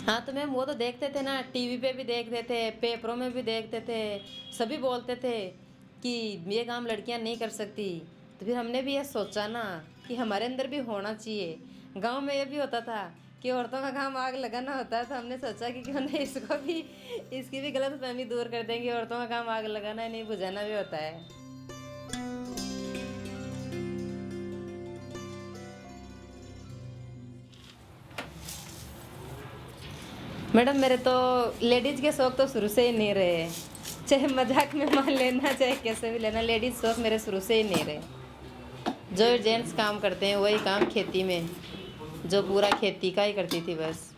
हाँ, तो मैम वो तो देखते थे ना, टीवी पे भी देखते थे, पेपरों में भी देखते थे, सभी बोलते थे कि ये काम लड़कियां नहीं कर सकती। तो फिर हमने भी ये सोचा ना कि हमारे अंदर भी होना चाहिए। गांव में ये भी होता था कि औरतों का काम आग लगाना होता है, तो हमने सोचा कि क्यों ना इसको भी, इसकी भी गलतफहमी दूर कर देंगे, औरतों का काम आग लगाना ही नहीं बुझाना भी होता है। मैडम मेरे तो लेडीज के शौक तो शुरू से ही नहीं रहे, चाहे मजाक में मान लेना चाहे कैसे भी लेना, लेडीज शौक मेरे शुरू से ही नहीं रहे। जो जेंट्स काम करते हैं वही काम खेती में, जो पूरा खेती का ही करती थी बस।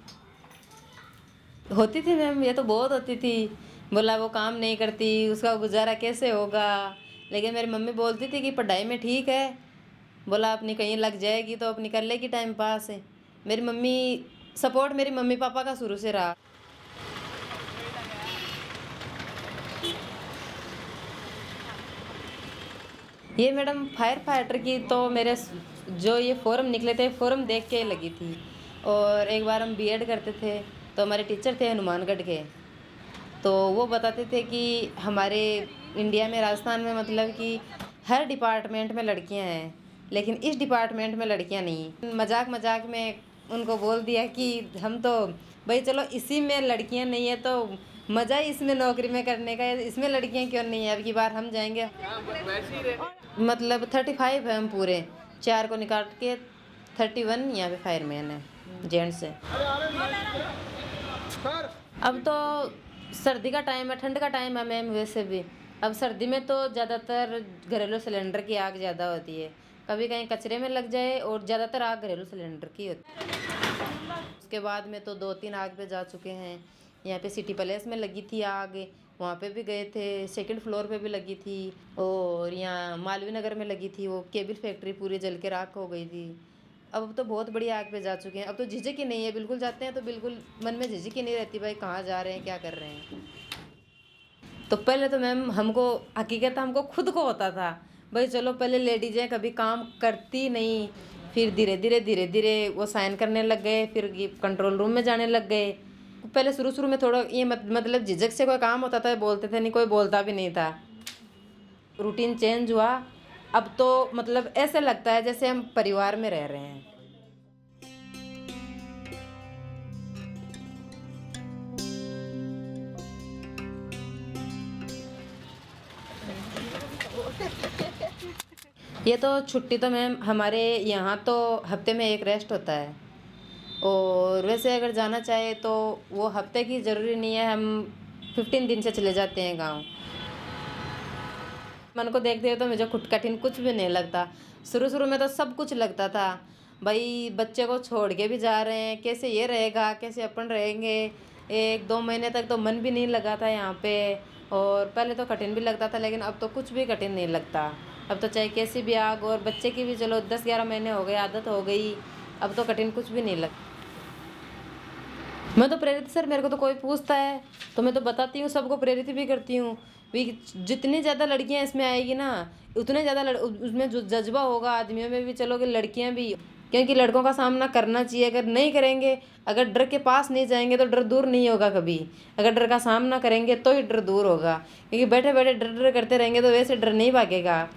होती थी मैम, ये तो बहुत होती थी। बोला वो काम नहीं करती, उसका गुजारा कैसे होगा। लेकिन मेरी मम्मी बोलती थी कि पढ़ाई में ठीक है, बोला अपनी कहीं लग जाएगी तो अपनी कर लेगी टाइम पास है। मेरी मम्मी, सपोर्ट मेरी मम्मी पापा का शुरू से रहा। ये मैडम फायर फाइटर की तो मेरे जो ये फॉर्म निकले थे, फॉर्म देख के लगी थी। और एक बार हम बीएड करते थे, तो हमारे टीचर थे हनुमानगढ़ के, तो वो बताते थे कि हमारे इंडिया में, राजस्थान में मतलब कि हर डिपार्टमेंट में लड़कियां हैं, लेकिन इस डिपार्टमेंट में लड़कियां नहीं। मजाक मजाक में उनको बोल दिया कि हम तो भाई चलो इसी में लड़कियां नहीं है तो मज़ा ही इसमें नौकरी में करने का है, इसमें लड़कियां क्यों नहीं है, अब की बार हम जाएंगे। मतलब 35 है हम पूरे, 4 को निकाल के 31 यहाँ पे फायरमैन है, जेंट्स है। अब तो सर्दी का टाइम है, ठंड का टाइम है मैम, वैसे भी अब सर्दी में तो ज़्यादातर घरेलू सिलेंडर की आग ज़्यादा होती है। कभी कहीं कचरे में लग जाए, और ज़्यादातर आग घरेलू सिलेंडर की होती है। उसके बाद में तो 2-3 आग पे जा चुके हैं। यहाँ पे सिटी पैलेस में लगी थी आग, वहाँ पे भी गए थे। सेकंड फ्लोर पे भी लगी थी, और यहाँ मालवीय नगर में लगी थी, वो केबल फैक्ट्री पूरी जल के राख हो गई थी। अब तो बहुत बड़ी आग पे जा चुके हैं, अब तो झिझक ही नहीं है, बिल्कुल जाते हैं तो बिल्कुल मन में झिझक ही नहीं रहती भाई कहाँ जा रहे हैं क्या कर रहे हैं। तो पहले तो मैम हमको हकीकत हमको खुद को होता था भाई चलो पहले लेडीजें कभी काम करती नहीं, फिर धीरे धीरे वो साइन करने लग गए, फिर ये कंट्रोल रूम में जाने लग गए। पहले शुरू शुरू में थोड़ा ये मतलब झिझक से कोई काम होता था बोलते थे नहीं, कोई बोलता भी नहीं था। रूटीन चेंज हुआ, अब तो मतलब ऐसे लगता है जैसे हम परिवार में रह रहे हैं। ये तो छुट्टी तो मैम हमारे यहाँ तो हफ्ते में एक रेस्ट होता है, और वैसे अगर जाना चाहे तो वो हफ्ते की ज़रूरी नहीं है, हम 15 दिन से चले जाते हैं गांव। मन को देखते हुए तो मुझे खुद कठिन कुछ भी नहीं लगता। शुरू शुरू में तो सब कुछ लगता था भाई बच्चे को छोड़ के भी जा रहे हैं, कैसे ये रहेगा, कैसे अपन रहेंगे। 1-2 महीने तक तो मन भी नहीं लगा था यहाँ पे, और पहले तो कठिन भी लगता था, लेकिन अब तो कुछ भी कठिन नहीं लगता। अब तो चाहे कैसी भी आग, और बच्चे की भी चलो 10-11 महीने हो गए, आदत हो गई, अब तो कठिन कुछ भी नहीं लगता। मैं तो प्रेरित सर, मेरे को तो कोई पूछता है तो मैं तो बताती हूँ, सबको प्रेरित भी करती हूँ। भी जितनी ज़्यादा लड़कियाँ इसमें आएगी ना, उतने ज़्यादा उसमें जो जज्बा होगा आदमियों में भी, चलो कि लड़कियाँ भी, क्योंकि लड़कों का सामना करना चाहिए। अगर नहीं करेंगे, अगर डर के पास नहीं जाएंगे तो डर दूर नहीं होगा कभी। अगर डर का सामना करेंगे तो ही डर दूर होगा, क्योंकि बैठे बैठे डर डर करते रहेंगे तो वैसे डर नहीं भागेगा।